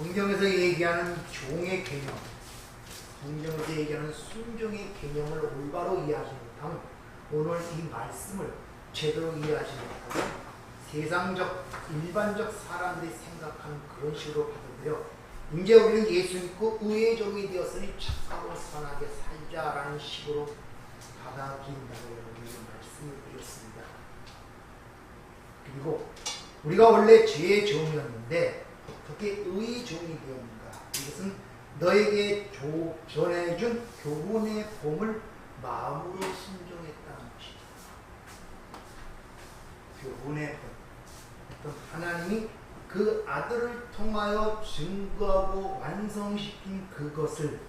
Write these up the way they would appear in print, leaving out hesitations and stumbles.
성경에서 얘기하는 종의 개념, 성경에서 얘기하는 순종의 개념을 올바로 이해하지 못하면 오늘 이 말씀을 제대로 이해하지 못하면 세상적, 일반적 사람들이 생각하는 그런 식으로 받아들여 이제 우리는 예수 믿고 의의 종이 되었으니 착하고 선하게 살자라는 식으로 받아들인다고 여러분이 말씀을 드렸습니다. 그리고 우리가 원래 죄의 종이었는데 어떻게 의의 종이 되었는가? 이것은 너에게 전해준 교훈의 봄을 마음으로 순종했다는 것이다. 교훈의 봄. 하나님이 그 아들을 통하여 증거하고 완성시킨 그것을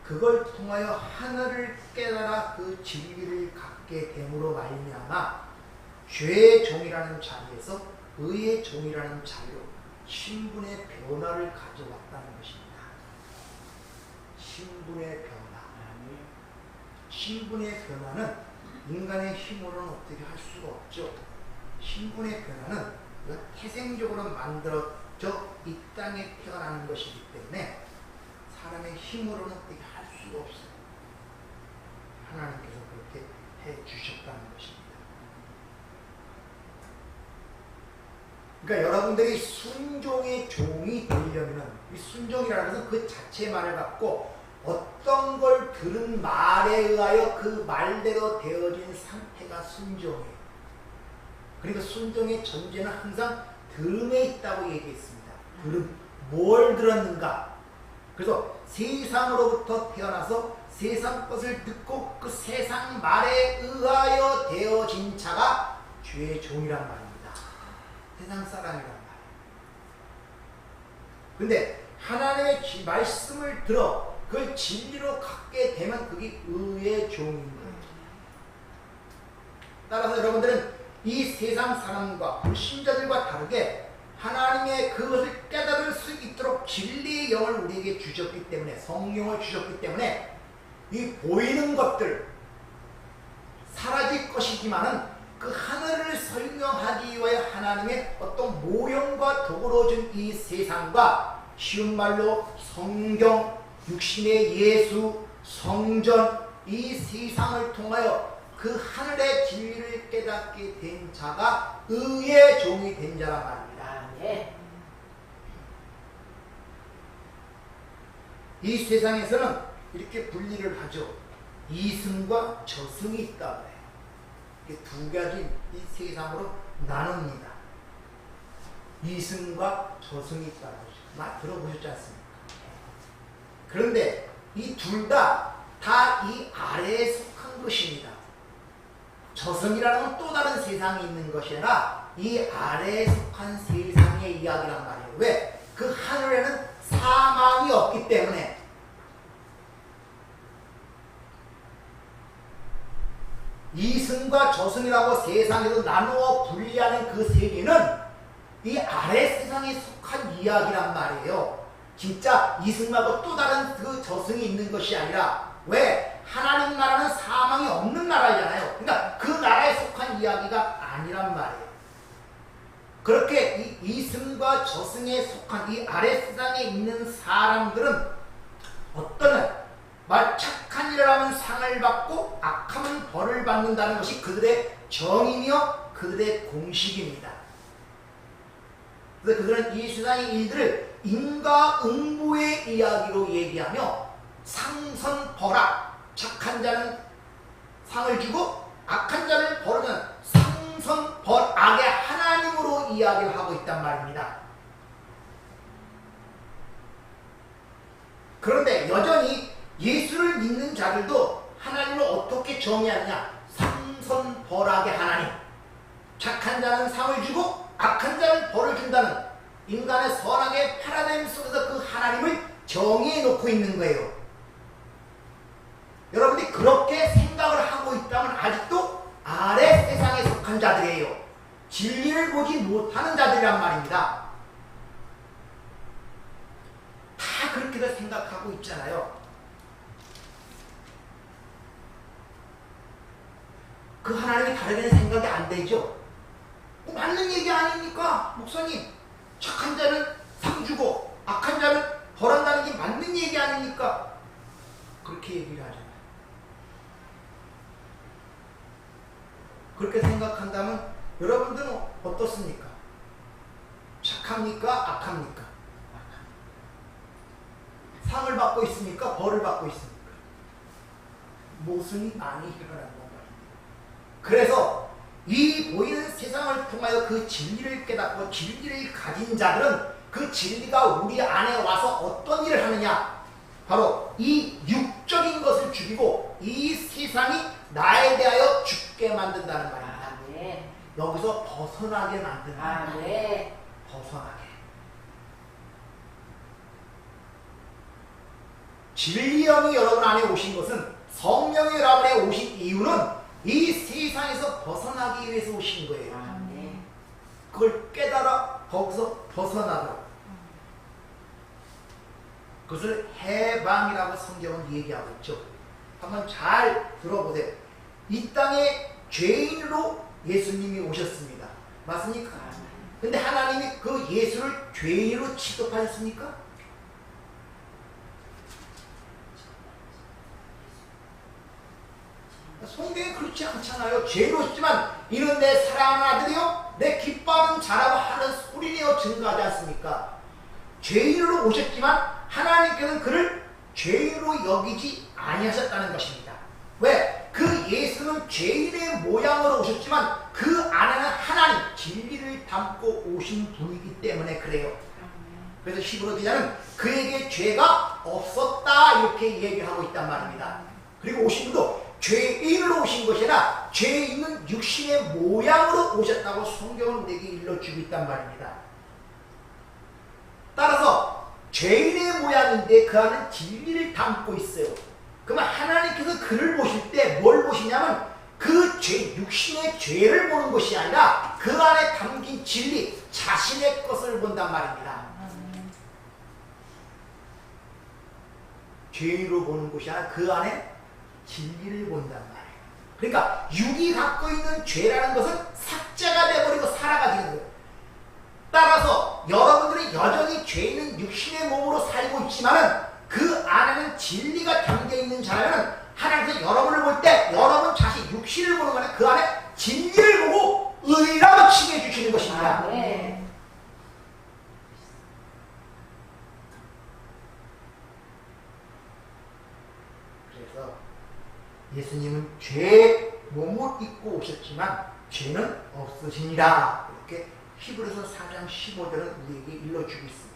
그걸 통하여 하늘을 깨달아 그 진리를 갖게 됨으로 말미암아 죄의 종이라는 자리에서 의의 종이라는 자리로 신분의 변화를 가져왔다는 것입니다. 신분의 변화. 신분의 변화는 인간의 힘으로는 어떻게 할 수가 없죠. 신분의 변화는 태생적으로 만들어져 이 땅에 태어나는 것이기 때문에 사람의 힘으로는 어떻게 할 수가 없어요. 하나님께서 그렇게 해주셨다는 것입니다. 그러니까 여러분들이 순종의 종이 되려면 이 순종이라는 것은 그 자체의 말을 갖고 어떤 걸 들은 말에 의하여 그 말대로 되어진 상태가 순종이에요. 그러니까 순종의 전제는 항상 들음에 있다고 얘기했습니다. 들음, 뭘 들었는가? 그래서 세상으로부터 태어나서 세상 것을 듣고 그 세상 말에 의하여 되어진 자가 죄의 종이란 말입니다. 세상 사람이란 말이에요. 근데 하나님의 말씀을 들어 그걸 진리로 갖게 되면 그게 의의 종인 거예요. 따라서 여러분들은 이 세상 사람과 불신자들과 다르게 하나님의 그것을 깨달을 수 있도록 진리의 영을 우리에게 주셨기 때문에, 성령을 주셨기 때문에 이 보이는 것들 사라질 것이지만은 그 하늘을 설명하기 위하여 하나님의 어떤 모형과 도구로 준 이 세상과 쉬운 말로 성경, 육신의 예수, 성전, 이 세상을 통하여 그 하늘의 진리를 깨닫게 된 자가 의의 종이 된 자란 말입니다. 네. 이 세상에서는 이렇게 분리를 하죠. 이승과 저승이 있다고 해요. 두 가지 이 세상으로 나눕니다. 이승과 저승이 있다고 하죠. 막 들어보셨지 않습니까? 그런데 이 둘 다 이 아래에 속한 것입니다. 저승이라는 건 또 다른 세상이 있는 것이 아니라 이 아래에 속한 세상의 이야기란 말이에요. 왜? 그 하늘에는 사망이 없기 때문에. 이승과 저승이라고 세상에서 나누어 분리하는 그 세계는 이 아래 세상에 속한 이야기란 말이에요. 진짜 이승하고 또 다른 그 저승이 있는 것이 아니라, 왜? 하나님 나라는 사망이 없는 나라잖아요. 그러니까 그 나라에 속한 이야기가 아니란 말이에요. 그렇게 이 이승과 저승에 속한 이 아래 세상에 있는 사람들은 어떤 말 착한 일을 하면 상을 받고 악하면 벌을 받는다는 것이 그들의 정이며 그들의 공식입니다. 그래서 그들은 이 세상의 일들을 인과응보의 이야기로 얘기하며 상선벌악, 착한 자는 상을 주고 악한 자를 벌으면 상선벌악의 하나님으로 이야기를 하고 있단 말입니다. 그런데 여전히 예수를 믿는 자들도 하나님을 어떻게 정의하느냐? 상선벌악의 하나님, 착한 자는 상을 주고 악한 자는 벌을 준다는 인간의 선악의 패러다임 속에서 그 하나님을 정의해 놓고 있는 거예요. 여러분들이 그렇게 생각을 하고 있다면 아직도 아래 세상에 속한 자들이에요. 진리를 보지 못하는 자들이란 말입니다. 다 그렇게들 생각하고 있잖아요. 그 하나님이 다르게 생각이 안 되죠. 맞는 얘기 아닙니까? 목사님, 착한 자는 상 주고 악한 자는 벌한다는 게 맞는 얘기 아닙니까? 그렇게 얘기를 하잖아요. 그렇게 생각한다면 여러분들은 어떻습니까? 착합니까? 악합니까? 상을 받고 있습니까? 벌을 받고 있습니까? 모순이 많이 일어나는 건가요? 그래서 이 보이는 세상을 통하여 그 진리를 깨닫고 진리를 가진 자들은 그 진리가 우리 안에 와서 어떤 일을 하느냐? 바로 이 육적인 것을 죽이고 이 세상이 나에 대하여 죽게 만든다는 말입니다. 네. 여기서 벗어나게 만드는 말입니다. 네. 벗어나게. 진리의 영이 여러분 안에 오신 것은 성령이 여러분 안에 오신 이유는 이 세상에서 벗어나기 위해서 오신 거예요. 네. 그걸 깨달아 거기서 벗어나도록. 그것을 해방이라고 성경은 얘기하고 있죠. 한번 잘 들어보세요. 이 땅에 죄인으로 예수님이 오셨습니다. 맞습니까? 근데 하나님이 그 예수를 죄인으로 취급하셨습니까? 성경에 그렇지 않잖아요. 죄인으로 오셨지만 이는 내 사랑하는 아들이요 내 기뻐하는 자라고 하는 소리내어 증거하지 않습니까? 죄인으로 오셨지만 하나님께서는 그를 죄인으로 여기지 아니하셨다는 것입니다. 왜? 그 예수는 죄인의 모양으로 오셨지만 그 안에는 하나님 진리를 담고 오신 분이기 때문에 그래요. 그래서 히브리 기자는 그에게 죄가 없었다 이렇게 얘기를 하고 있단 말입니다. 그리고 오신 분도 죄인으로 오신 것이 아니라 죄 있는 육신의 모양으로 오셨다고 성경은 우리에게 일러주고 있단 말입니다. 따라서 죄인의 모양인데 그 안은 진리를 담고 있어요. 그러면 하나님께서 그를 보실 때 뭘 보시냐면 그 죄, 육신의 죄를 보는 것이 아니라 그 안에 담긴 진리, 자신의 것을 본단 말입니다. 죄인으로 보는 것이 아니라 그 안에 진리를 본단 말이에요. 그러니까 육이 갖고 있는 죄라는 것은 삭제가 되어버리고 사라가지는 거예요. 따라서 여러분들이 여전히 죄 있는 육신의 몸으로 살고 있지만은 그 안에는 진리가 담겨있는 자라면 하나님께서 여러분을 볼 때 여러분 자신 육신을 보는 거는 그 안에 진리를 보고 의라고 칭해 주시는 것입니다. 네. 그래서 예수님은 죄의 몸을 입고 오셨지만 죄는 없으시니라 이렇게 히브리서 4장 15절은 우리에게 일러주고 있습니다.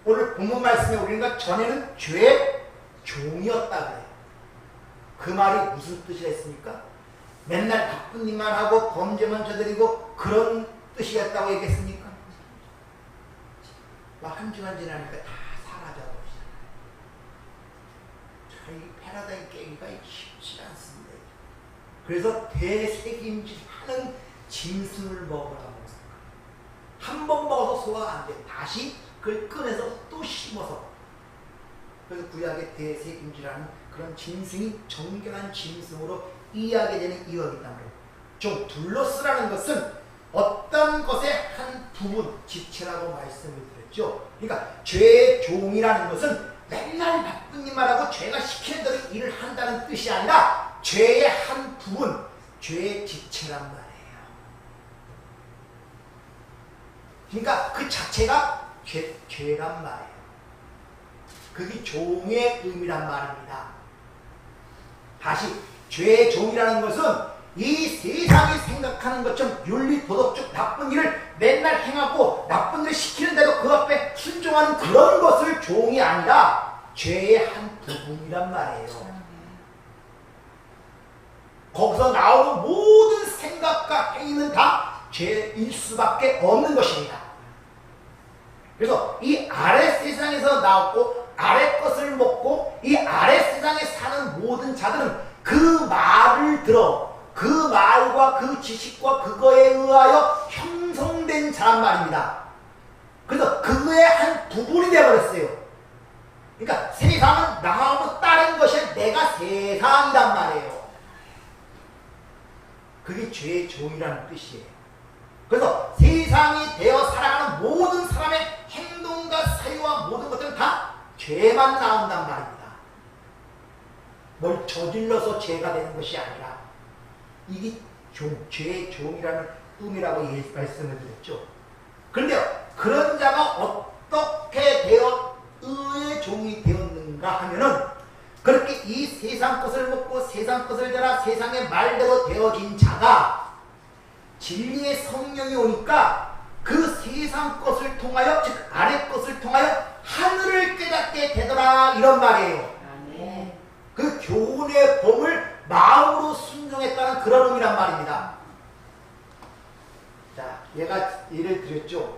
오늘 본문 말씀에 우리가 전에는 죄의 종이었다 그래요. 그 말이 무슨 뜻이랬습니까? 맨날 바쁜 일만 하고 범죄만 저지르고 그런 뜻이었다고 얘기했습니까? 한 주간 지나니까 다 사라져버리잖아요. 저희 패러다임 깨기가 쉽지 않습니다. 그래서 대세김질하는 짐승을 먹으라고 한 번 먹어서 소화가 안 돼. 다시 그걸 꺼내서 또 씹어서. 그래서 구약의 대세김질하는 그런 짐승이 정결한 짐승으로 이해하게 되는 이유가 있단 말이에요. 좀 둘러쓰라는 것은 어떤 것의 한 부분, 지체라고 말씀을 드렸죠. 그러니까 죄의 종이라는 것은 맨날 바쁜 일만 하고 죄가 시키는 대로 일을 한다는 뜻이 아니라 죄의 한 부분, 죄의 지체란 말이에요. 그러니까 그 자체가 죄란 말이에요. 그게 종의 의미란 말입니다. 다시 죄의 종이라는 것은 이 세상이 생각하는 것처럼 윤리, 도덕적 나쁜 일을 맨날 행하고 나쁜 일을 시키는 대로 그 앞에 순종하는 그런 것을 종이 아니라 죄의 한 부분이란 말이에요. 거기서 나오는 모든 생각과 행위는 다 죄일 수밖에 없는 것입니다. 그래서 이 아래 세상에서 나왔고 아래 것을 먹고 이 아래 세상에 사는 모든 자들은 그 말을 들어 그 말과 그 지식과 그거에 의하여 형성된 자란 말입니다. 그래서 그거의 한 부분이 되어버렸어요. 그러니까 세상은 나하고 다른 것이 내가 세상이란 말이에요. 그게 죄의 종이라는 뜻이에요. 그래서 세상이 되어 살아가는 모든 죄만 나온단 말입니다. 뭘 저질러서 죄가 되는 것이 아니라 이게 죄의 종이라는 의미라고 말씀을 드렸죠. 그런데 그런 자가 어떻게 되어 의의 종이 되었는가 하면은 그렇게 이 세상 것을 먹고 세상 것을 따라 세상의 말대로 되어진 자가 진리의 성령이 오니까 그 세상 것을 통하여 즉 아래 것을 통하여 하늘을 깨닫게 되더라 이런 말이에요. 네. 그 교훈의 법을 마음으로 순종했다는 그런 의미란 말입니다. 자, 얘가 예를 들었죠.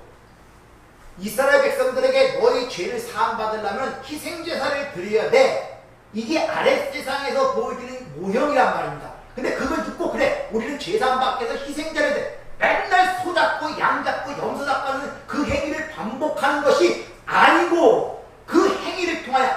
이스라엘 백성들에게 너희 죄를 사함받으려면 희생제사를 드려야 돼. 이게 아랫 세상에서 보여지는 모형이란 말입니다. 근데 그걸 듣고 그래 우리는 죄사함받기 위해서 희생제를 돼. 맨날 소 잡고 양 잡고 염소 잡고 하는 그 행위를 반복하는 것이 아니고 그 행위를 통하여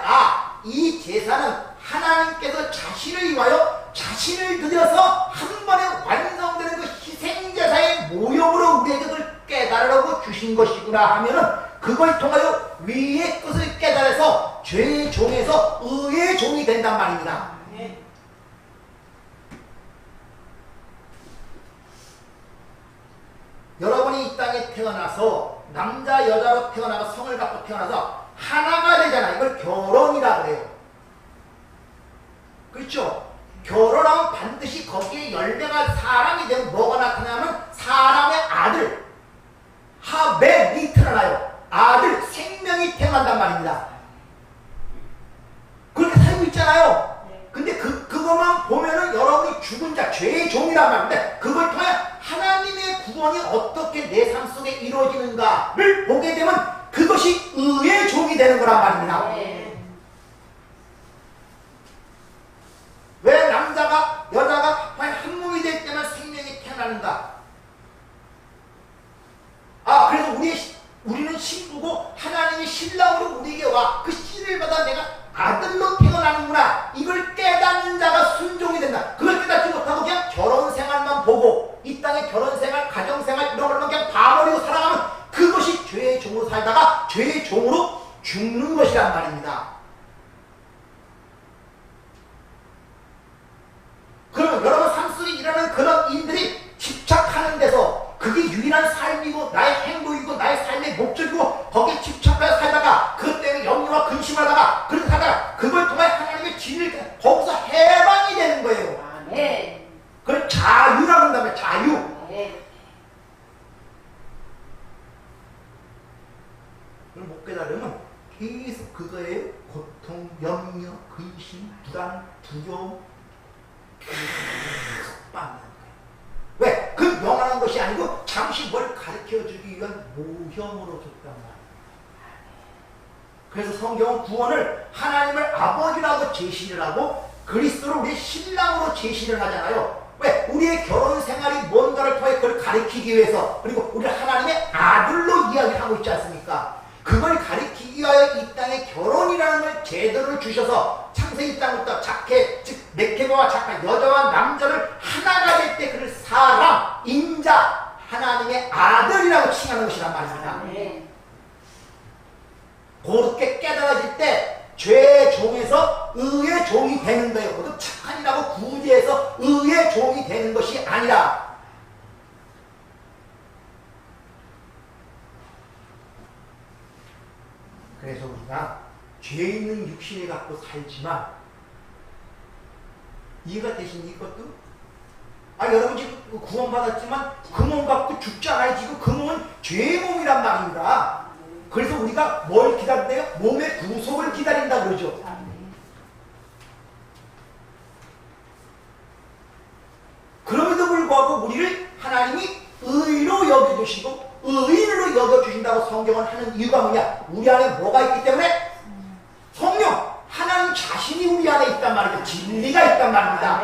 이 제사는 하나님께서 자신을 위하여 자신을 드려서 한 번에 완성되는 그 희생제사의 모형으로 우리에게 그걸 깨달으라고 주신 것이구나 하면은 그걸 통하여 위의 것을 깨달아서 죄의 종에서 의의 종이 된단 말입니다. 여러분이 이 땅에 태어나서 남자 여자로 태어나서 성을 갖고 태어나서 하나가 되잖아. 이걸 결혼이라 그래요. 그렇죠? 결혼하면 반드시 거기에 열매가 사람이 되면 뭐가 나타나면 사람의 아들 하벨이 태어나요. 아들 생명이 태어난단 말입니다. 그렇게 살고 있잖아요. 근데 그것만 보면은 여러분이 죽은 자 죄의 종이란 말인데 그걸 통해 하나님의 구원이 어떻게 내 삶 속에 이루어지는가를 보게 되면 그것이 의의 종이 되는 거란 말입니다. 왜 남자가 여자가 한 몸이 될 때만 생명이 태어나는가? 그래서 우리는 신부고 하나님이 신랑으로 우리에게 와 그 씨를 받아 내가 아들로 태어나는구나. 이걸 깨닫는 자가 순종이 된다. 그걸 깨닫지 못하고 그냥 결혼 생활만 보고 이 땅의 결혼 생활, 가정 생활 이런 걸로 그냥 봐버리고 살아가면 그것이 죄의 종으로 살다가 죄의 종으로 죽는 것이란 말입니다. 그러면 여러분 삶 속에 일어나는 그런 일들이 집착하는 데서 그게 유일한 삶이고 나의 행복이고 나의 삶의 목적이고 거기에 집착하여 살다가 그것 때문에 염려와 근심하다가 그렇게 하다가 그걸 통해 하나님의 진리를 거기서 해방이 되는 거예요. 그걸 자유라고 한다면 자유. 그걸 못 깨달으면 계속 그거에 고통, 염려, 근심, 불안, 두려움 계속 빠는 거예요. 왜? 그 영원한 것이 아니고 잠시 뭘 가르쳐주기 위한 모형으로 줬단 말이에요. 그래서 성경은 구원을 하나님을 아버지라고 제시를 하고 그리스도를 우리의 신랑으로 제시를 하잖아요. 왜? 우리의 결혼 생활이 뭔가를 통해 그걸 가르치기 위해서 그리고 우리를 하나님의 아들로 이야기를 하고 있지 않습니까? 그걸 가리키기 위하여 이 땅에 결혼이라는 걸 제도를 주셔서 창세기 땅부터 작해 즉 네케바와 작한 여자와 남자를 하나가 될 때 그를 사람, 인자, 하나님의 아들이라고 칭하는 것이란 말입니다. 그렇게 깨달아질 때 죄의 종에서 의의 종이 되는 거예요. 모두 착한이라고 구제해서 의의 종이 되는 것이 아니라 그래서 우리가 죄 있는 육신을 갖고 살지만 이해가 되십니까? 이것도? 여러분 지금 구원받았지만 그 몸 갖고 죽잖아요. 지금 그 몸은 죄의 몸이란 말입니다. 그래서 우리가 뭘 기다린대요? 몸의 구속을 기다린다 그러죠. 그럼에도 불구하고 우리를 하나님이 의로 여겨주시고 의인으로 여겨주신다고 성경을 하는 이유가 뭐냐? 우리 안에 뭐가 있기 때문에? 성령, 하나님 자신이 우리 안에 있단 말이죠. 진리가 있단 말입니다.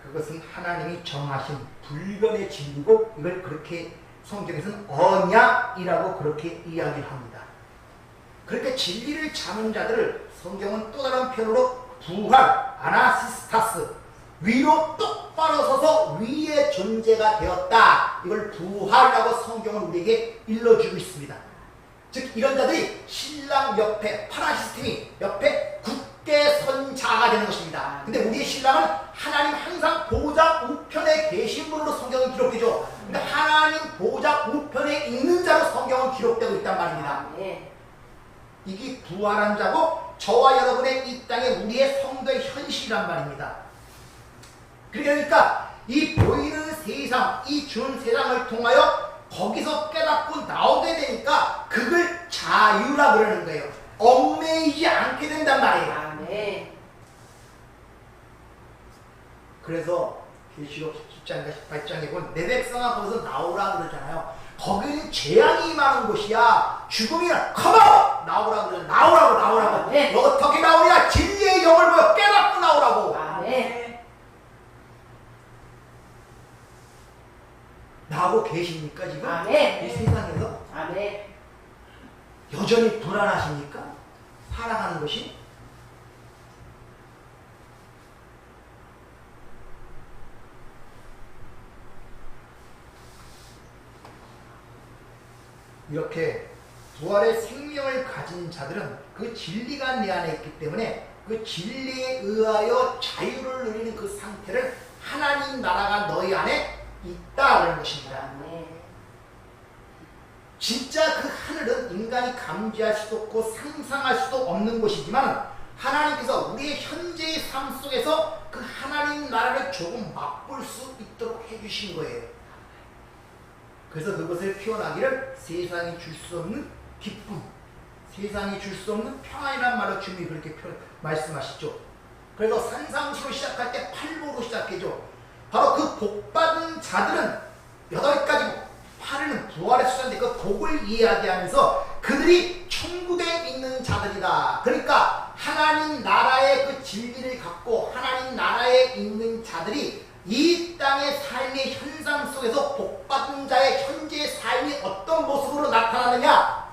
그것은 하나님이 정하신 불변의 진리고 이걸 그렇게 성경에서는 언약이라고 그렇게 이야기를 합니다. 그렇게 진리를 잡은 자들을 성경은 또 다른 표현으로 부활, 아나시스타스, 위로 뚝 똑바로 서서 위의 존재가 되었다. 이걸 부활이라고 성경은 우리에게 일러주고 있습니다. 즉 이런 자들이 신랑 옆에 파라시스템이 옆에 굳게 선 자가 되는 것입니다. 근데 우리의 신랑은 하나님 항상 보좌 우편에 계신 분으로 성경은 기록되죠. 근데 하나님 보좌 우편에 있는 자로 성경은 기록되고 있단 말입니다. 이게 부활한 자고 저와 여러분의 이 땅에 우리의 성도의 현실이란 말입니다. 그러니까 이 보이는 세상, 이 준 세상을 통하여 거기서 깨닫고 나오게 되니까 그걸 자유라 그러는 거예요. 얽매이지 않게 된단 말이에요. 그래서 계시록 10장인가 18장에 보면 내 백성아 거기서 나오라 그러잖아요. 거기는 재앙이 임하는 곳이야. 죽음이야. 컴온! 나오라 그러잖아요. 나오라고. 너 어떻게 나오냐? 진리의 영을 보여 깨닫고 나오라고. 나하고 계십니까 지금? 이 세상에서? 여전히 불안하십니까? 살아가는 것이? 이렇게 부활의 생명을 가진 자들은 그 진리가 내 안에 있기 때문에 그 진리에 의하여 자유를 누리는 그 상태를 하나님 나라가 너희 안에 있다라는 것입니다. 진짜 그 하늘은 인간이 감지할 수도 없고 상상할 수도 없는 곳이지만 하나님께서 우리의 현재의 삶 속에서 그 하나님 나라를 조금 맛볼 수 있도록 해주신 거예요. 그래서 그것을 표현하기를 세상이 줄 수 없는 기쁨, 세상이 줄 수 없는 평안이란 말로 주님이 그렇게 말씀하시죠. 그래서 산상수로 시작할 때 팔보로 시작해죠. 바로 그 복받은 자들은 8가지 8일은 부활의 숫자인데 그 복을 이야기하면서 그들이 천국에 있는 자들이다. 그러니까 하나님 나라의 그 진리를 갖고 하나님 나라에 있는 자들이 이 땅의 삶의 현상 속에서 복받은 자의 현재의 삶이 어떤 모습으로 나타나느냐?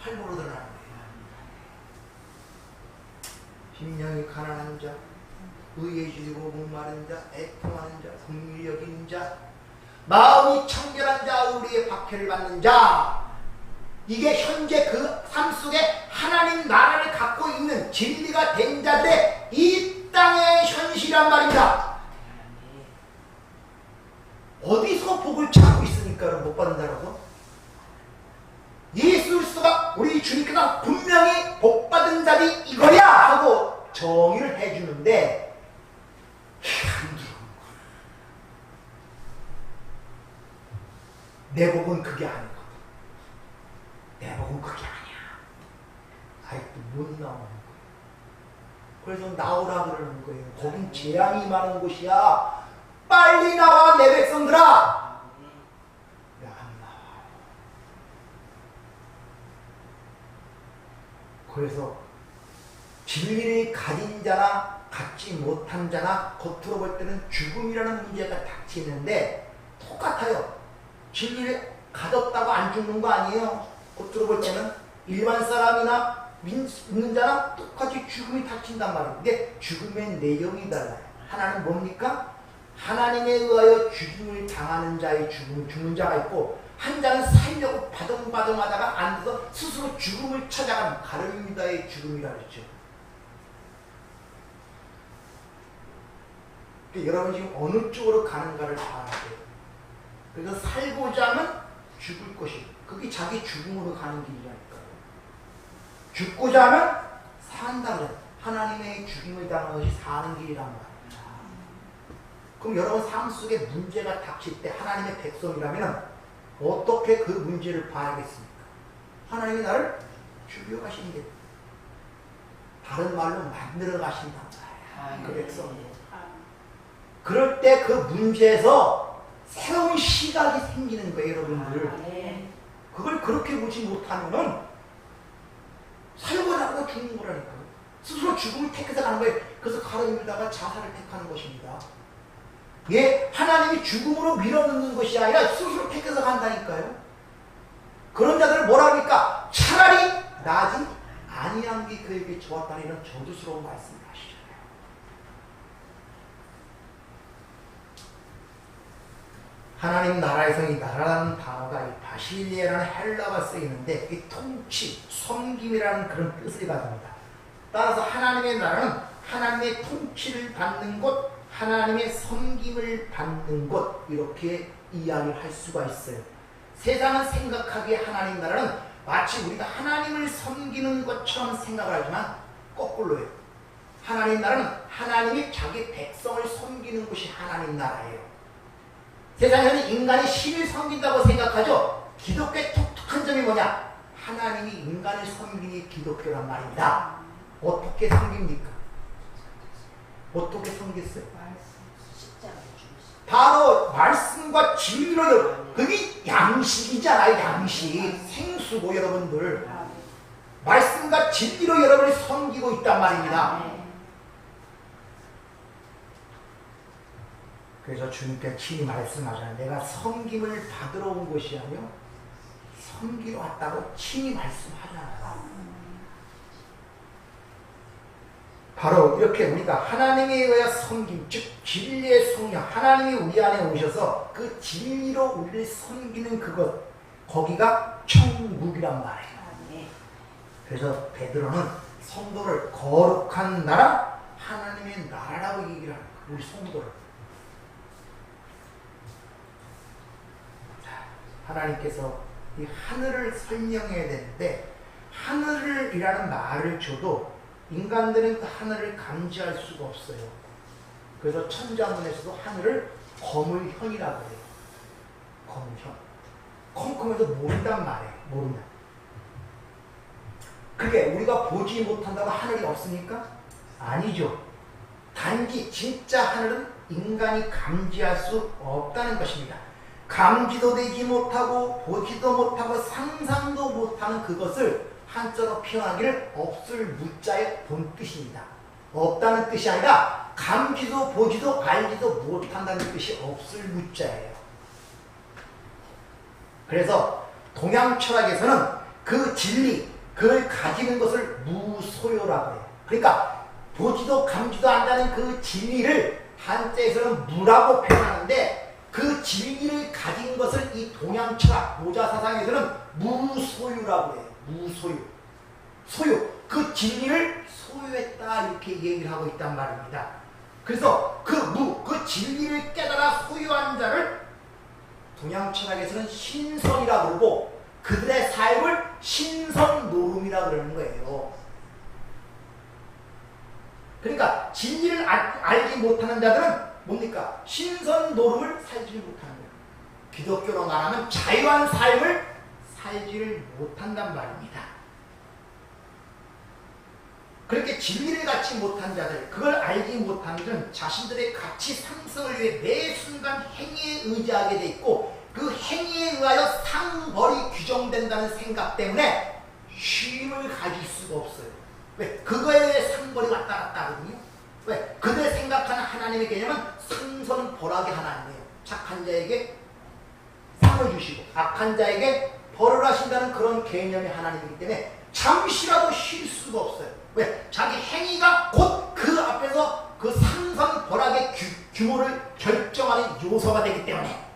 팔보로 드러나는 거예요. 심령이 가난한 자, 의에 줄이고 목마른 자, 애통하는 자, 긍휼히 여기는 자, 마음이 청결한 자, 의리의 박해를 받는 자. 이게 현재 그 삶 속에 하나님 나라를 갖고 있는 진리가 된 자들의 이 땅의 현실이란 말입니다. 어디서 복을 찾고 있으니까 못 받는 자라서? 예수 그리스도가 우리 주님께서 분명히 복받은 자리 이거야 하고 정의를 해주는데 내 복은 그게 아니거든. 내 복은 그게 아니야. 아직도 못 나오는 거예요. 그래서 나오라 그러는 거예요. 거긴 재앙이 임하는 곳이야. 빨리 나와 내 백성들아. 왜 안 나와? 그래서 진리를 가진 자나 갖지 못한 자나 겉으로 볼 때는 죽음이라는 문제가 닥치는데 똑같아요. 진리를 가졌다고 안 죽는 거 아니에요. 겉으로 볼 때는 일반 사람이나 믿는 자나 똑같이 죽음이 닥친단 말이에요. 근데 죽음의 내용이 달라요. 하나는 뭡니까? 하나님에 의하여 죽임을 당하는 자의 죽는 자가 있고 한 자는 살려고 바둥바둥하다가 앉아서 스스로 죽음을 찾아가는 가룟유다의 죽음이라 그랬죠. 그러니까 여러분 지금 어느 쪽으로 가는가를 봐야 돼요. 그래서 살고자 하면 죽을 것이 그게 자기 죽음으로 가는 길이라니까요. 죽고자 하면 산다 그래. 하나님의 죽임을 당하는 것이 사는 길이란 말이에요. 그럼 여러분 삶 속에 문제가 닥칠 때 하나님의 백성이라면 어떻게 그 문제를 봐야겠습니까? 하나님이 나를 죽여 가시는 게 다른 말로 만들어 가신단 말이야. 그 백성을. 그럴 때 그 문제에서 새로운 시각이 생기는 거예요, 여러분들. 그걸 그렇게 보지 못하면 살고자 하고 죽는 거라니까요. 스스로 죽음을 택해서 가는 거예요. 그래서 가룟유다가 자살을 택하는 것입니다. 예, 하나님이 죽음으로 밀어넣는 것이 아니라 스스로 택해서 간다니까요. 그런 자들을 뭐라 합니까? 차라리 나지 아니한 게 그에게 좋았다는 이런 저주스러운 말씀을 하시잖아요. 하나님 나라에서 이 나라라는 단어가 이 바실리아라는 헬라어가 쓰이는데 이 통치, 섬김이라는 그런 뜻을 가집니다. 따라서 하나님의 나라는 하나님의 통치를 받는 곳, 하나님의 섬김을 받는 곳 이렇게 이야기를 할 수가 있어요. 세상은 생각하기에 하나님 나라는 마치 우리가 하나님을 섬기는 것처럼 생각을 하지만 거꾸로예요. 하나님 나라는 하나님이 자기 백성을 섬기는 곳이 하나님 나라예요. 세상에서는 인간이 신을 섬긴다고 생각하죠. 기독교의 독특한 점이 뭐냐? 하나님이 인간을 섬기니 기독교란 말입니다. 어떻게 섬깁니까? 어떻게 섬겼어요? 바로 말씀과 진리로. 그게 양식이잖아요. 양식. 생수고 여러분들. 말씀과 진리로 여러분을 섬기고 있단 말입니다. 그래서 주님께 친히 말씀하잖아요. 내가 섬김을 받으러 온 것이 아니요 섬기러 왔다고 친히 말씀하잖아요. 바로 이렇게 우리가 하나님에 의해 섬김, 즉 진리의 성령, 하나님이 우리 안에 오셔서 그 진리로 우리를 섬기는 그것, 거기가 천국이란 말이에요. 그래서 베드로는 성도를 거룩한 나라, 하나님의 나라라고 얘기를 합니다. 우리 성도를. 하나님께서 이 하늘을 설명해야 되는데 하늘이라는 말을 줘도 인간들은 그 하늘을 감지할 수가 없어요. 그래서 천자문에서도 하늘을 거물현이라고 해요. 거물현. 컴컴해서 모른단 말이에요. 모른다. 그게 우리가 보지 못한다고 하늘이 없습니까? 아니죠. 단지 진짜 하늘은 인간이 감지할 수 없다는 것입니다. 감지도 되지 못하고 보지도 못하고 상상도 못하는 그것을 한자로 표현하기를 없을 무자의 본뜻입니다. 없다는 뜻이 아니라 감지도 보지도 알지도 못한다는 뜻이 없을 무자예요. 그래서 동양 철학에서는 그 진리, 그걸 가지는 것을 무소요라고 해요. 그러니까 보지도 감지도 않는 그 진리를 한자에서는 무라고 표현하는데 그 진리를 가진 것을 이 동양 철학, 모자 사상에서는 무소유라고 해요. 무소유. 소유. 그 진리를 소유했다 이렇게 얘기를 하고 있단 말입니다. 그래서 그 진리를 깨달아 소유한 자를 동양 철학에서는 신선이라고 그러고 그들의 삶을 신선노름이라고 그러는 거예요. 그러니까 진리를 알지 못하는 자들은 뭡니까? 신선노름을 살지를 못하는 거예요. 기독교로 말하면 자유한 삶을 살지를 못한단 말입니다. 그렇게 진리를 갖지 못한 자들, 그걸 알지 못한 자들은 자신들의 가치 상승을 위해 매 순간 행위에 의지하게 돼 있고 그 행위에 의하여 상벌이 규정된다는 생각 때문에 쉼을 가질 수가 없어요. 왜? 그거에 대해 상벌이 왔다 갔다 하거든요. 왜? 그들 생각하는 하나님의 개념은 승선벌하게 하나님이에요. 착한 자에게 상을 주시고 악한 자에게 벌을 하신다는 그런 개념의 하나님이기 때문에 잠시라도 쉴 수가 없어요. 왜? 자기 행위가 곧 그 앞에서 그 상선벌하게 규모를 결정하는 요소가 되기 때문에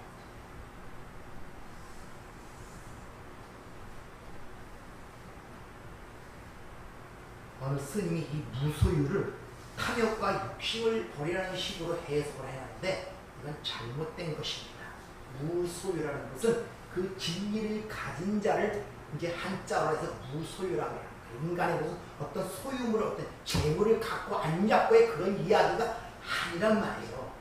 어느 스님이 이 무소유를 탐욕과 욕심을 버리라는 식으로 해석을 해놨는데 이건 잘못된 것입니다. 무소유라는 것은 그 진리를 가진 자를 이제 한자로 해서 무소유라고 해요. 인간의 무슨 어떤 소유물을 어떤 재물을 갖고 안 잡고의 그런 이야기가 아니란 말이에요.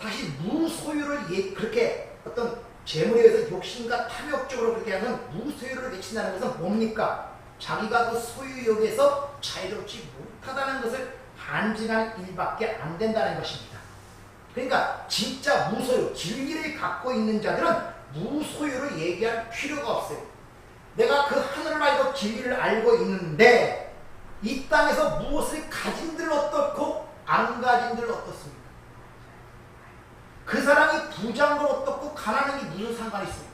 사실 무소유를 그렇게 어떤 재물에 의해서 욕심과 탐욕적으로 그렇게 하면 무소유를 외친다는 것은 뭡니까? 자기가 그 소유욕에서 자유롭지 못하다는 것을 반증하는 일밖에 안 된다는 것입니다. 그러니까 진짜 무소유, 진리를 갖고 있는 자들은 무소유를 얘기할 필요가 없어요. 내가 그 하늘을 알고 진리를 알고 있는데 이 땅에서 무엇을 가진들 어떻고 안 가진들 어떻습니까? 그 사람이 부자인 건 어떻고 가난한 게 무슨 상관이 있습니까?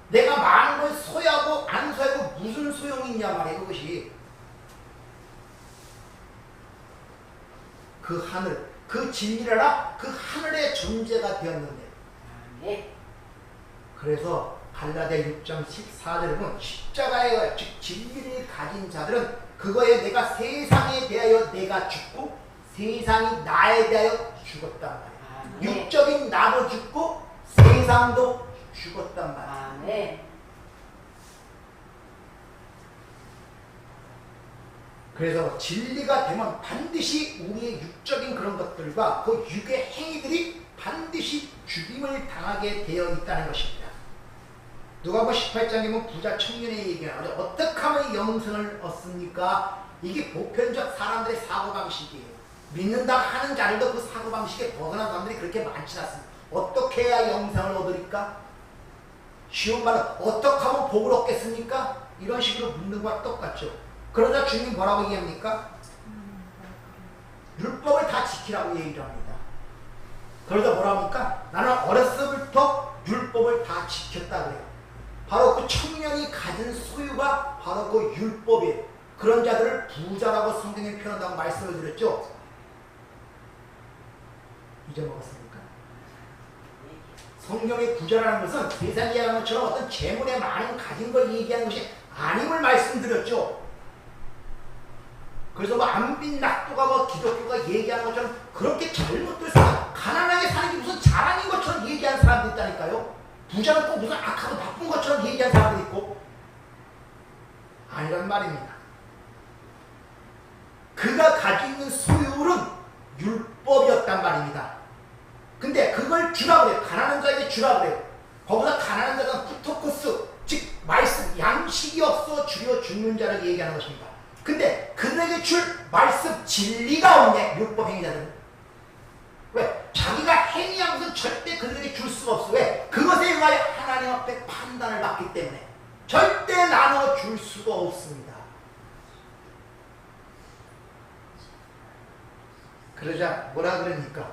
내가 많은 걸 소유하고 안 소유하고 무슨 소용이 있냐 말이에요. 그것이 그 하늘, 그 진리라 그 하늘의 존재가 되었는데. 그래서 갈라디아 6장 14절에 보면 십자가의 즉 진리를 가진 자들은 그거에 내가 세상에 대하여 내가 죽고 세상이 나에 대하여 죽었단 말이야. 육적인 나도 죽고 세상도 죽었단 말이야. 그래서 진리가 되면 반드시 우리의 육적인 그런 것들과 그 육의 행위들이 반드시 죽임을 당하게 되어 있다는 것입니다. 누가복음 18장에 보면 부자 청년의 얘기가 나오죠. 어떻게 하면 영생을 얻습니까? 이게 보편적 사람들의 사고방식이에요. 믿는다 하는 자들도 그 사고방식에 벗어난 사람들이 그렇게 많지 않습니다. 어떻게 해야 영생을 얻으리까? 쉬운 말은 어떻게 하면 복을 얻겠습니까? 이런 식으로 묻는 것과 똑같죠. 그러자 주님이 뭐라고 얘기합니까? 율법을 다 지키라고 얘기를 합니다. 그러자 뭐라고 합니까? 나는 어렸을부터 율법을 다 지켰다 그래요. 바로 그 청년이 가진 소유가 바로 그 율법이에요. 그런 자들을 부자라고 성경에 표현한다고 말씀을 드렸죠. 잊어먹었습니까? 성경의 부자라는 것은 세상에 얘기하는 것처럼 어떤 재물에 많은 가진 걸 얘기하는 것이 아님을 말씀드렸죠. 그래서 뭐 안빈 낙도가 뭐 기독교가 얘기하는 것처럼 그렇게 잘못될 사람, 가난하게 사는 게 무슨 자랑인 것처럼 얘기하는 사람도 있다니까요. 부자는 꼭 무슨 악하고 나쁜 것처럼 얘기하는 사람도 있고 아니란 말입니다. 그가 가지고 있는 소유는 율법이었단 말입니다. 근데 그걸 주라고 해요. 가난한 자에게 주라고 해요. 거기서 가난한 자가 푸토코스, 즉 말씀, 양식이 없어 주려 죽는 자를 얘기하는 것입니다. 근데 그들에게 줄 말씀 진리가 없네. 율법 행위자들은. 왜? 자기가 행위한 것은 절대 그들에게 줄 수가 없어. 왜? 그것에 의하여 하나님 앞에 판단을 받기 때문에 절대 나눠 줄 수가 없습니다. 그러자 뭐라 그러니까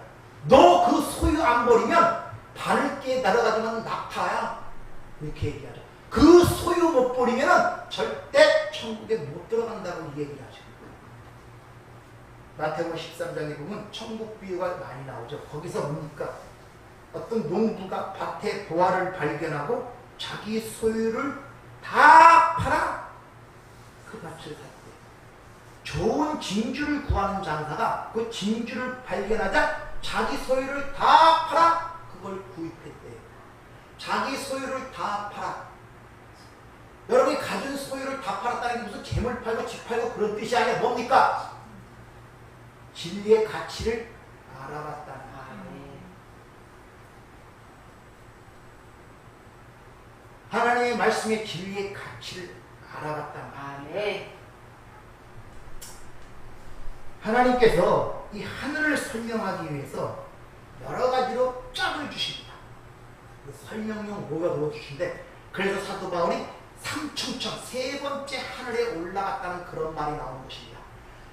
너 그 소유 안 버리면 바늘게 날아가지만 낙타야. 이렇게 얘기하죠. 그 소유 못 버리면 절대 천국에 못 들어간다고 얘기를 하죠. 마태복음 13장에 보면 천국 비유가 많이 나오죠. 거기서 뭡니까? 어떤 농부가 밭에 보화를 발견하고 자기 소유를 다 팔아 그 밭을 샀대요. 좋은 진주를 구하는 장사가 그 진주를 발견하자 자기 소유를 다 팔아 그걸 구입했대요. 자기 소유를 다 팔아. 여러분이 가진 소유를 다 팔았다는 게 무슨 재물 팔고 집 팔고 그런 뜻이 아니라 뭡니까? 진리의 가치를 알아봤다는 거예요. 하나님의 말씀의 진리의 가치를 알아봤다는 거예요. 하나님께서 이 하늘을 설명하기 위해서 여러 가지로 짝을 주십니다. 설명용 뭐가 넣어주신데 그래서 사도 바울이 삼층천 세 번째 하늘에 올라갔다는 그런 말이 나오는 것입니다.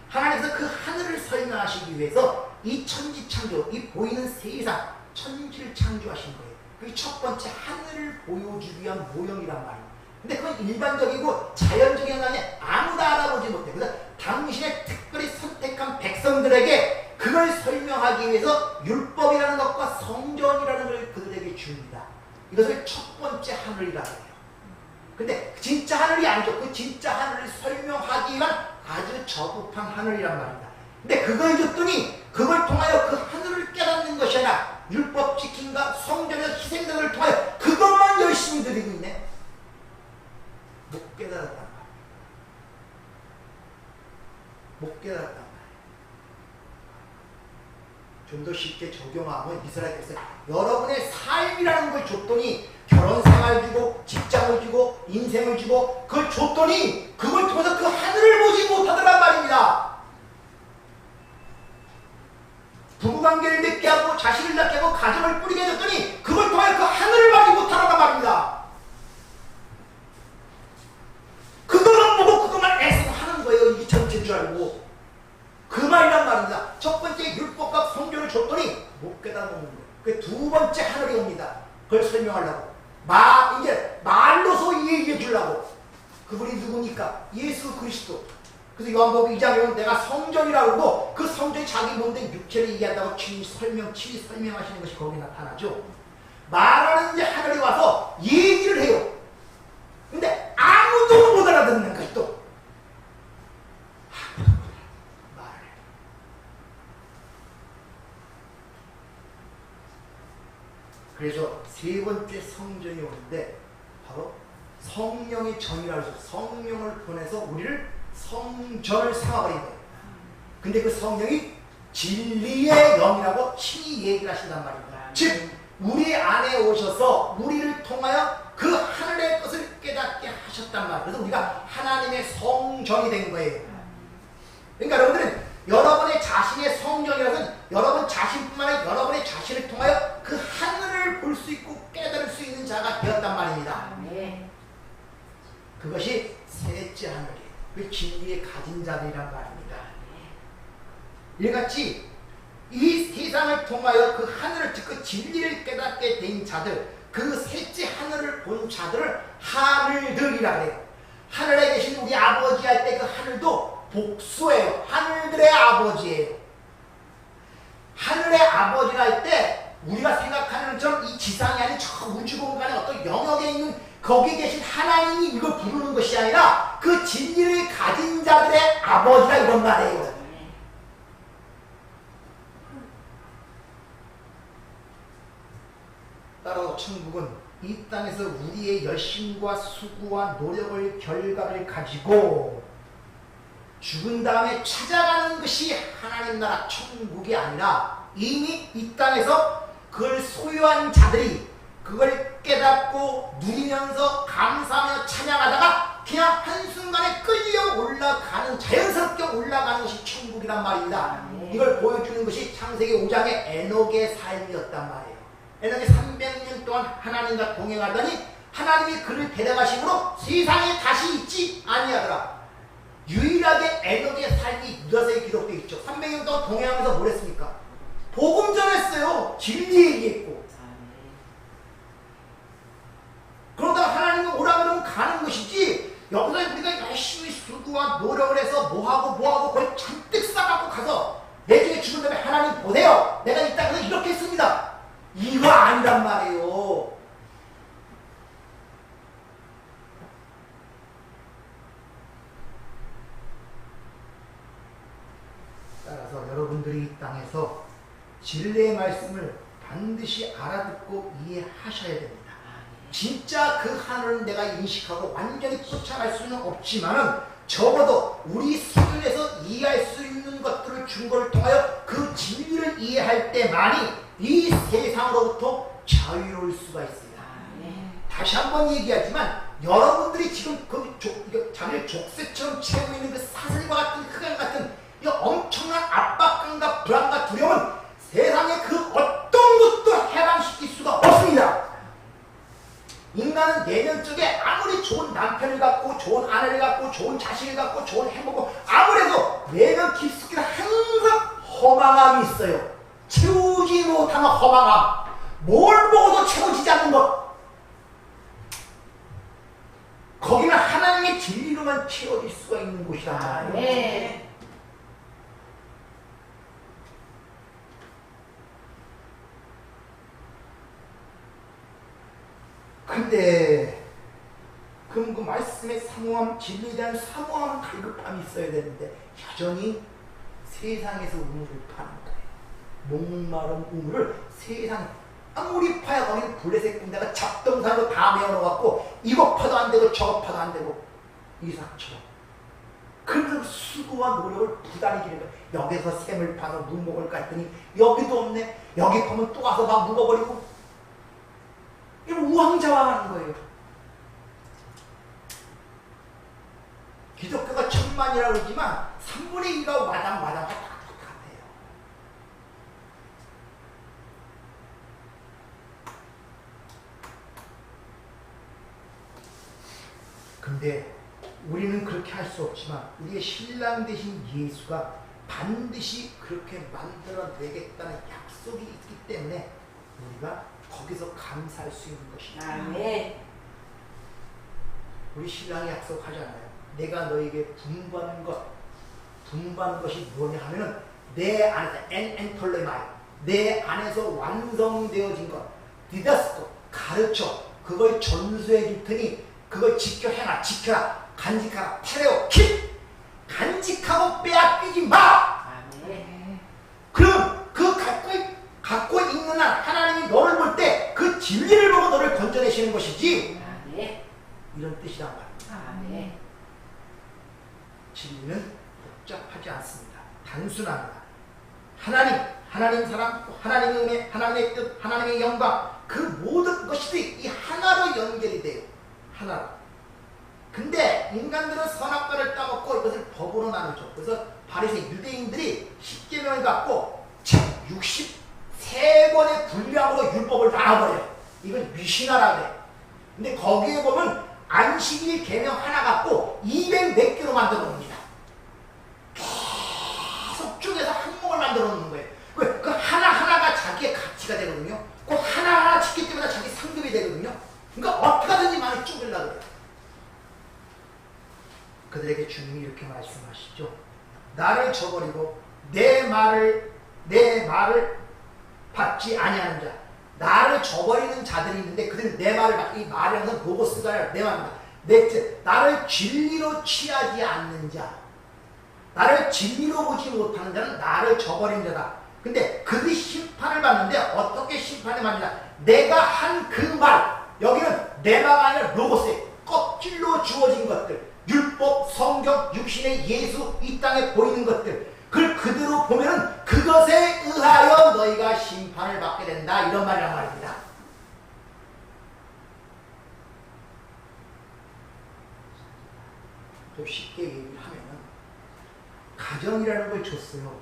하나님께서 그 하늘을 설명하시기 위해서 이 천지창조, 이 보이는 세상, 천지를 창조하신 거예요. 그게 첫 번째 하늘을 보여주기 위한 모형이란 말이에요. 근데 그건 일반적이고 자연적인 것이 아무도 알아보지 못해요. 그래서 당신의 특별히 선택한 백성들에게 그걸 설명하기 위해서 율법이라는 것과 성전이라는 걸 그들에게 줍니다. 이것을 첫 번째 하늘이라고 해요. 근데 진짜 하늘이 아니죠. 그 진짜 하늘을 설명하기 위한 아주 저급한 하늘이란 말입니다. 근데 그걸 줬더니 그걸 통하여 그 하늘을 깨닫는 것이 아니라 율법 지킴과 성전의 희생 등을 통하여 그것만 열심히 드리고 있네. 못 깨달았단 말이에요. 못 깨달았단 말이에요. 좀 더 쉽게 적용하면 이스라엘께서 여러분의 삶이라는 걸 줬더니 결혼 생활 주고 직장을 주고 인생을 주고 그걸 줬더니 그걸 통해서 그 하늘을 보지 못하더란 말입니다. 부부관계를 맺게 하고 자식을 낳게 하고 가정을 꾸리게 해줬더니 그걸 통해 그 하늘을 보지 못하란 말입니다. 그거만 보고 그것만 애써 하는 거예요. 이게 전체인 줄 알고. 그 말이란 말입니다. 첫 번째 율법과 성경을 줬더니 못 깨달는 거예요. 그 두 번째 하늘이 옵니다. 그걸 설명하려고. 이제 말로서 얘기해 주려고. 그분이 누굽니까? 예수 그리스도. 그래서 요한복음 2장에 보면 내가 성전이라고 그러고 그 성전이 자기 몸된 육체를 얘기한다고 친히 설명하시는 것이 거기에 나타나죠. 말하는 이제 하늘이 와서 얘기를 해요. 근데 아무도 못 알아듣는 거예요. 또 말을 해요. 그래서 세 번째 성전이 오는데 바로 성령의 전이라고 해서 성령을 보내서 우리를 성전을 삼아버린 거예요. 근데 그 성령이 진리의 영이라고 친히 얘기를 하신단 말입니다. 즉 우리 안에 오셔서 우리를 통하여 그 하늘의 것을 깨닫게 하셨단 말이에요. 그래서 우리가 하나님의 성전이 된 거예요. 그러니까 여러분들은 여러분의 자신의 성전이라서는 여러분 자신뿐만 아니라 여러분의 자신을 통하여 그 하늘을 볼 수 있고 깨달을 수 있는 자가 되었단 말입니다. 그것이 셋째 하늘이에요. 그 진리에 가진 자들이란 말입니다. 이같이 이 세상을 통하여 그 하늘을 그 진리를 깨닫게 된 자들, 그 셋째 하늘을 본 자들을 하늘들이라 그래요. 하늘에 계신 우리 아버지 할 때 그 하늘도 복수예요. 하늘들의 아버지예요. 하늘의 아버지라 할 때 우리가 생각하는 것처럼 이 지상이 아닌 저 우주 공간의 어떤 영역에 있는 거기 계신 하나님이 이걸 부르는 것이 아니라 그 진리를 가진 자들의 아버지라 이런 말이에요. 따라서 천국은 이 땅에서 우리의 열심과 수고와 노력을 결과를 가지고 죽은 다음에 찾아가는 것이 하나님 나라 천국이 아니라 이미 이 땅에서 그걸 소유한 자들이 그걸 깨닫고 누리면서 감사하며 찬양하다가 그냥 한순간에 끌려 올라가는 자연스럽게 올라가는 것이 천국이란 말입니다. 이걸 보여주는 것이 창세기 5장의 에녹의 삶이었단 말이에요. 에녹이 300년 동안 하나님과 동행하더니 하나님이 그를 데려가심으로 세상에 다시 있지 아니하더라. 유일하게 에녹의 삶이 유다서에 기록되어 있죠. 300년 동안 동행하면서 뭘 했습니까? 복음 전했어요. 진리 얘기했고. 그러다가 하나님이 오라 그러면 가는 것이지 여기서 우리가 열심히 수고와 노력을 해서 뭐하고 그걸 잔뜩 싸갖고 가서 내중에 죽은 다음에 하나님 보세요. 내가 이 땅에서 이렇게 했습니다. 이거 아니란 말이에요. 따라서 여러분들이 이 땅에서 진리의 말씀을 반드시 알아듣고 이해하셔야 됩니다. 진짜 그 하늘은 내가 인식하고 완전히 쫓아갈 수는 없지만은 적어도 우리 수준에서 이해할 수 있는 것들을 준 것을 통하여 그 진리를 이해할 때만이 이 세상으로부터 자유로울 수가 있습니다. 다시 한번 얘기하지만 여러분들이 지금 그 자기를 족쇄처럼 채우고 있는 그 사슬과 같은 흑암 같은 이 엄청난 압박감과 불안과 두려움은 세상의 그 어떤 것도 해방시킬 수가 없습니다. 인간은 내면적에 아무리 좋은 남편을 갖고 좋은 아내를 갖고 좋은 자식을 갖고 좋은 행복을 아무래도 내면 깊숙이는 항상 허망함이 있어요. 채우지 못하는 허망함. 뭘 먹어도 채워지지 않는 것. 거기는 하나님의 진리로만 채워질 수가 있는 곳이란 말이에요. 네. 근데 그럼 그 말씀의 사모함, 진리에 대한 사모함, 갈급함이 있어야 되는데 여전히 세상에서 우물을 파는 거예요. 목마른 우물을 세상 아무리 파야 거기는 블레셋 군대가 잡동사로 다 메워놓아갖고 이거 파도 안 되고 저거 파도 안 되고 이삭처럼. 그래서 수고와 노력을 부단히 기르는 거예요. 여기서 샘을 파서 물 먹을 까 했더니 여기도 없네. 여기 파면 또 와서 막 묵어버리고. 이건 우왕좌왕하는 거예요. 기독교가 1000만이라고 그러지만 3분의 2가 마당마당 똑같아요. 근데 우리는 그렇게 할 수 없지만 우리의 신랑 되신 예수가 반드시 그렇게 만들어내겠다는 약속이 있기 때문에 우리가 거기서 감사할 수 있는 것이다. 아멘. 우리 신랑이 약속하잖아요. 내가 너에게 분부하는 것 분부하는 것이 뭐냐 하면은 내 안에서 엔톨레마이 내 안에서 완성되어진 것 디다스코 가르쳐 그걸 전수해 줄 테니 그걸 지켜 행하 지켜라 간직하라 테레오 킵 간직하고 빼앗기지 마. 아멘. 그럼 그 갖고 있는 한 하나님이 너를 볼 때 그 진리를 보고 너를 건져내시는 것이지. 아멘. 이런 뜻이란 말입니다. 아멘. 진리는 복잡하지 않습니다. 단순합니다. 하나님 사랑, 하나님의 은혜, 하나님의 뜻, 하나님의 영광 그 모든 것이 이 하나로 연결이 돼요. 하나로. 근데 인간들은 선악과를 따먹고 이것을 법으로 나누죠. 그래서 바리새인 유대인들이 십계명을 갖고 책 63권의 분량으로 율법을 나눠버려요. 이걸 미시나라 그래. 근데 거기에 보면 안식일 계명 하나 갖고 200 몇 개로 만들어 놓습니다. 계속 쭉해서 항목을 만들어 놓는 거예요. 그 하나하나가 자기의 가치가 되거든요. 그 하나하나 지킬 때마다 자기 상급이 되거든요. 그러니까 어떻게 하든지 많이 쪼개려고 그래요. 그들에게 주님이 이렇게 말씀하시죠. 나를 저버리고 내 말을 받지 아니하는 자. 나를 저버리는 자들이 있는데 그들은 내 말을 이 말이라는 건 로고스가 아니라 내 말입니다. 넷째, 나를 진리로 취하지 않는 자. 나를 진리로 보지 못하는 자는 나를 저버린 자다. 근데 그들이 심판을 받는데 어떻게 심판을 받느냐. 내가 한 그 말, 여기는 내 말이 아니라 로고스에 껍질로 주어진 것들, 율법, 성경, 육신의 예수, 이 땅에 보이는 것들, 그걸 그대로 보면은 그것에 의하여 너희가 심판을 받게 된다. 이런 말이란 말입니다. 좀 쉽게 얘기를 하면은 가정이라는 걸 줬어요.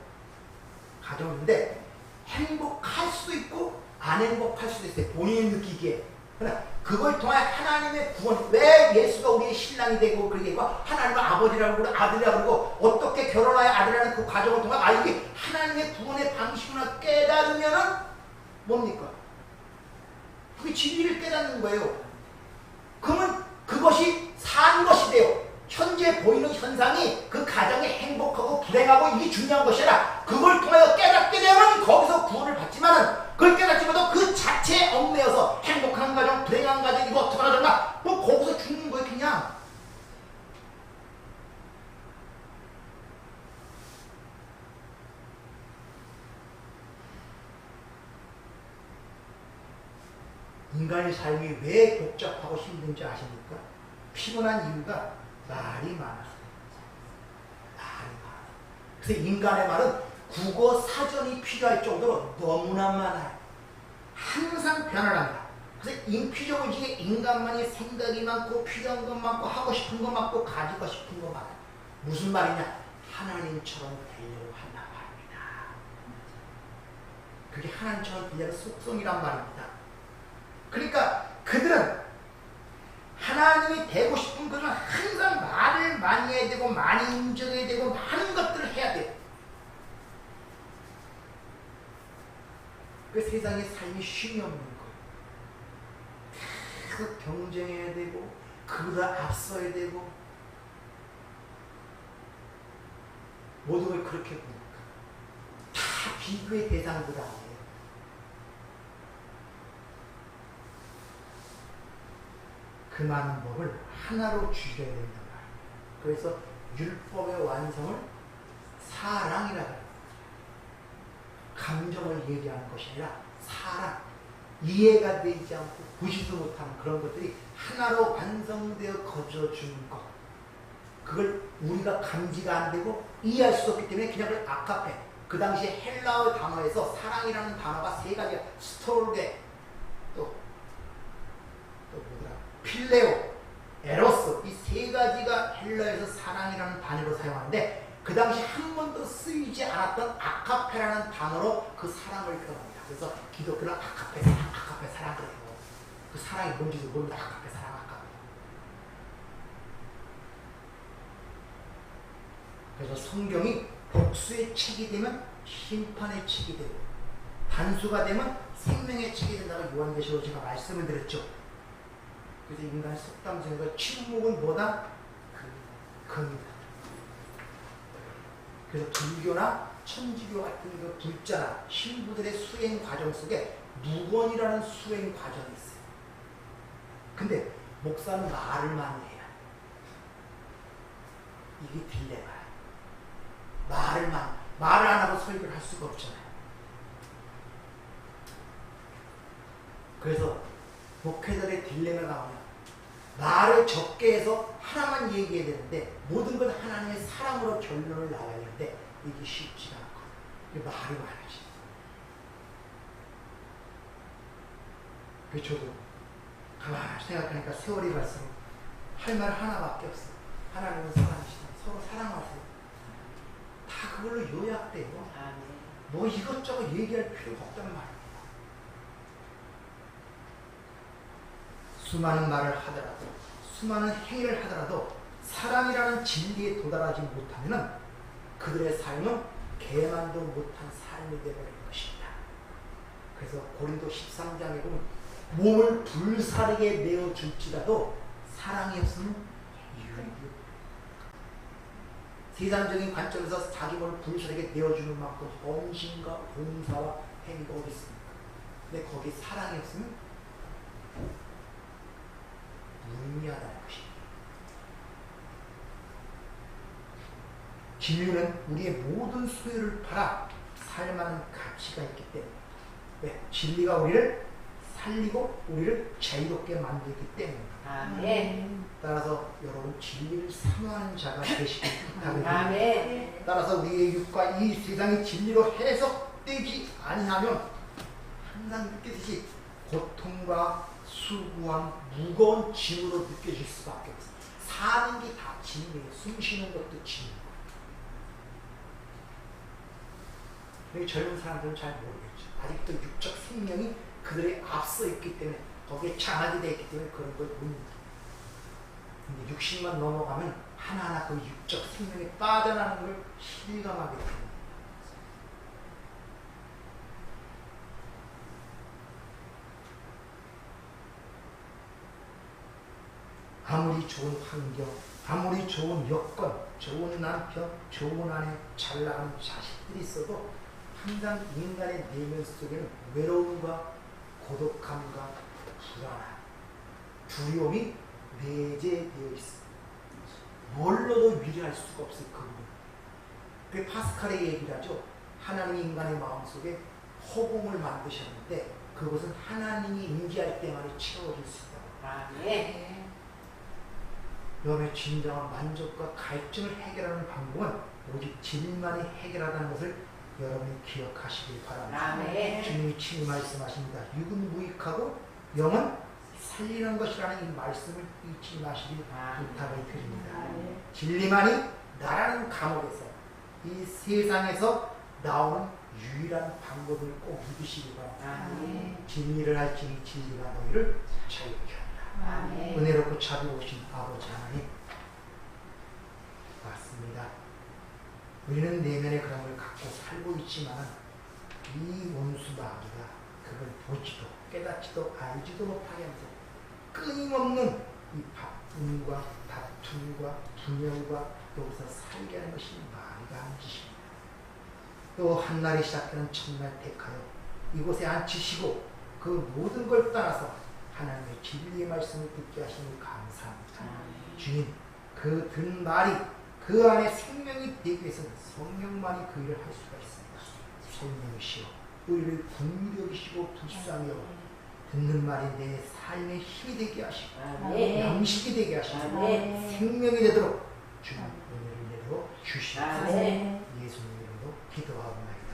가정인데 행복할 수도 있고 안 행복할 수도 있어요. 본인이 느끼기에. 그러나 그걸 통해 하나님의 구원, 왜 예수가 우리의 신랑이 되고 그러게 하나님의 아버지라고 그러고 아들이라고 그러고 어떻게 결혼하여 아들이라는 그 과정을 통해 이게 하나님의 구원의 방식이구나 깨달으면은 뭡니까? 그게 진리를 깨닫는 거예요. 그러면 그것이 산 것이 돼요. 현재 보이는 현상이 그 가정이 행복하고 불행하고 이게 중요한 것이 아니라 그걸 통하여 깨닫게 되면 거기서 구원을 받지만은 그걸 깨닫지만도 그 자체에 얽매여서 행복한 가정, 불행한 가정 이거 어떻게 하나 뭐 거기서 죽는 거예요 그냥. 인간의 삶이 왜 복잡하고 힘든지 아십니까? 피곤한 이유가 말이 많아서. 그래서 인간의 말은 국어 사전이 필요할 정도로 너무나 많아요. 항상 변화합니다. 그래서 인피적으로 중에 인간만이 생각이 많고 필요한 것 많고 하고 싶은 것 많고 가지고 싶은 것 많아요. 무슨 말이냐? 하나님처럼 되려고 한단 말입니다. 그게 하나님처럼 되려는 속성이란 말입니다. 그러니까 그들은 하나님이 되고 싶은 것은 항상 말을 많이 해야 되고 많이 움직여야 되고 많은 것들을 해야 돼요. 그 세상의 삶이 쉼이 없는 거예요. 계속 경쟁해야 되고 그보다 앞서야 되고 모든 걸 그렇게 보니까 다 비교의 대상들 아니에요. 그 많은 법을 하나로 줄여야 된단 말이에요. 그래서 율법의 완성을 사랑이라고 해요. 감정을 얘기하는 것이 아니라 사랑, 이해가 되지 않고 보지도 못하는 그런 것들이 하나로 완성되어 거저주는 것. 그걸 우리가 감지가 안 되고 이해할 수 없기 때문에 그냥 그걸 아카페. 그 당시에 헬라어 단어에서 사랑이라는 단어가 세 가지야. 스토르게, 또 뭐더라? 필레오, 에로스 이 세 가지가 헬라에서 사랑이라는 단어로 사용하는데 그 당시 한 번도 쓰이지 않았던 아카페라는 단어로 그 사랑을 표현합니다. 그래서 기독교는 아카페 사랑 그래요. 그 사랑이 뭔지도 모르는데 아카페 사랑 아카페. 그래서 성경이 복수의 책이 되면 심판의 책이 되고 단수가 되면 생명의 책이 된다고 요한계시록에 제가 말씀을 드렸죠. 그래서 인간의 속담 중에서 침묵은 뭐다? 금이다. 그래서 불교나 천주교 같은 그 불자나 신부들의 수행 과정 속에 무건이라는 수행 과정이 있어요. 근데 목사는 말을 많이 해요. 이게 딜레마야. 말을 안 하고 설교를 할 수가 없잖아요. 그래서 목회자의 딜레마가 나오면 말을 적게 해서 하나만 얘기해야 되는데 모든 건 하나님의 사랑으로 결론을 나와야 되는데 이게 쉽지가 않고 말이 많아지. 그래서 저도 가만히 생각하니까 세월이 갈수록 할 말 하나밖에 없어. 하나님은 사랑이시다. 서로 사랑하세요. 다 그걸로 요약돼요. 뭐 이것저것 얘기할 필요가 없단 말이에요. 수많은 말을 하더라도 수많은 행위를 하더라도 사랑이라는 진리에 도달하지 못하면 그들의 삶은 개만도 못한 삶이 되어버릴 것입니다. 그래서 고린도 13장에 보면 몸을 불사르게 내어줄지라도 사랑이 없으면 유익이. 세상적인 관점에서 자기 몸을 불사르게 내어주는 만큼 헌신과 봉사와 행위가 어디 있습니까? 근데 거기에 사랑이 없으면 무의미하다는 것입니다. 진리는 우리의 모든 소유를 팔아 살만한 가치가 있기 때문입니다. 왜? 진리가 우리를 살리고 우리를 자유롭게 만들기 때문입니다. 따라서 여러분 진리를 사모하는 자가 되시길 부탁드립니다. 따라서 우리의 육과 이 세상의 진리로 해석되지 아니하면 항상 느끼듯이 고통과 수고한 무거운 짐으로 느껴질 수밖에 없어요. 사는 게 다 짐이에요. 숨 쉬는 것도 짐이에요. 젊은 사람들은 잘 모르겠죠. 아직도 육적 생명이 그들의 앞서 있기 때문에 거기에 장악이 되어 있기 때문에 그런 걸 봅니다. 근데 60만 넘어가면 하나하나 그 육적 생명이 빠져나가는 걸 실감하게 됩니다. 아무리 좋은 환경, 아무리 좋은 여건, 좋은 남편, 좋은 아내, 잘 나가는 자식들이 있어도 항상 인간의 내면 속에는 외로움과 고독함과 불안함, 두려움이 내재되어 있습니다. 뭘로도 위로할 수가 없어요. 그 부분. 그 파스칼의 얘기를 하죠. 하나님이 인간의 마음속에 허공을 만드셨는데 그것은 하나님이 임재할 때만 채워질 수 있다고. 여러분의 진정한 만족과 갈증을 해결하는 방법은 오직 진리만이 해결하다는 것을 여러분이 기억하시길 바랍니다. 주님이 친히 말씀하십니다. 육은 무익하고 영은 살리는 것이라는 이 말씀을 잊지 마시길 부탁을 드립니다. 진리만이 나라는 감옥에서 이 세상에서 나오는 유일한 방법을 꼭 믿으시기 바랍니다. 진리를 할지니 진리가 너희를 자유케 하리라. 은혜롭고 자비로우신 아버지 하나님, 맞습니다. 우리는 내면의 그런 걸 갖고 살고 있지만 이 원수 마귀가 그걸 보지도 깨닫지도 알지도 못하게 하면서 끊임없는 이 바쁨과 다툼과 분열과 여기서 살게 하는 것이 마귀가 하는 짓입니다. 또 한날이 시작되는 첫날 택하여 이곳에 앉히시고 그 모든 걸 따라서 하나님의 진리의 말씀을 듣게 하시니 감사합니다. 주님, 그 든 말이 그 안에 생명이 되기 위해서는 성령만이 그 일을 할 수가 있습니다. 성령이시여 우리를 긍휼히 여기시고 불쌍히 여겨 듣는 말이 내 삶의 힘이 되게 하시고 양식이 되게 하시고 생명이 되도록 주님 은혜를 내려 주시옵소서. 예수님 이름으로 기도하옵나이다.